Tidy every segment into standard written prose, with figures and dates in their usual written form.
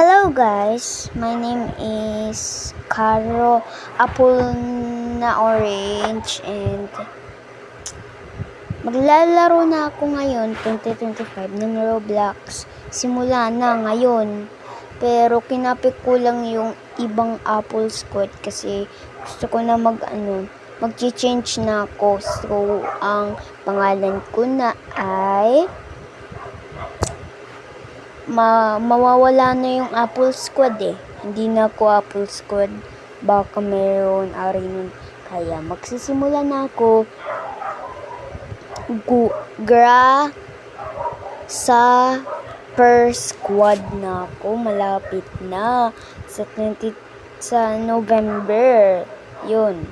Hello guys, my name is Caro Apple na Orange and maglalaro na ako ngayon 2025 ng Roblox. Simula na ngayon. Pero kinapit ko lang yung ibang Apple Squad kasi gusto ko na mag-change na ako. So, ang pangalan ko na ay mawawala na yung Apple Squad eh. Hindi na ako Apple Squad. Baka mayroon ari nun. Kaya magsisimula na ako. Sa per squad na ako. Malapit na. Sa November. Yun.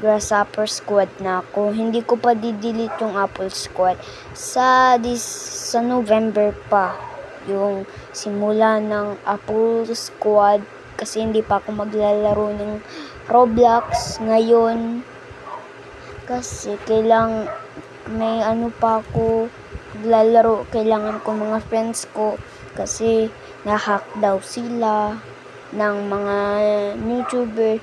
Grasshopper squad na ako. Hindi ko pa didelete yung Apple Squad. Sa November pa yung simula ng Apple Squad kasi hindi pa ako maglalaro ng Roblox ngayon kasi may pa ako maglalaro. Kailangan ko mga friends ko kasi na-hack daw sila ng mga YouTuber.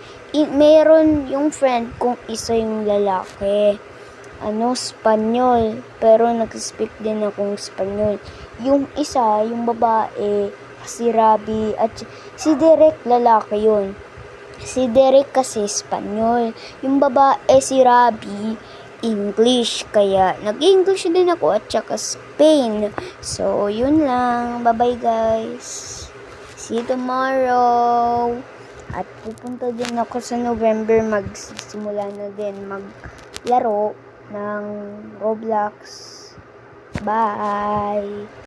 Meron yung friend kong isa yung lalaki. Spanyol. Pero nag-speak din akong Spanyol. Yung isa, yung babae, si Rabi. At si Derek, lalaki yun. Si Derek kasi Spanyol. Yung babae, si Rabi, English. Kaya nag-English din ako at saka Spain. So, yun lang. Bye-bye guys. See you tomorrow. At pupunta din ako sa November. Magsisimula na din maglaro ng Roblox. Bye!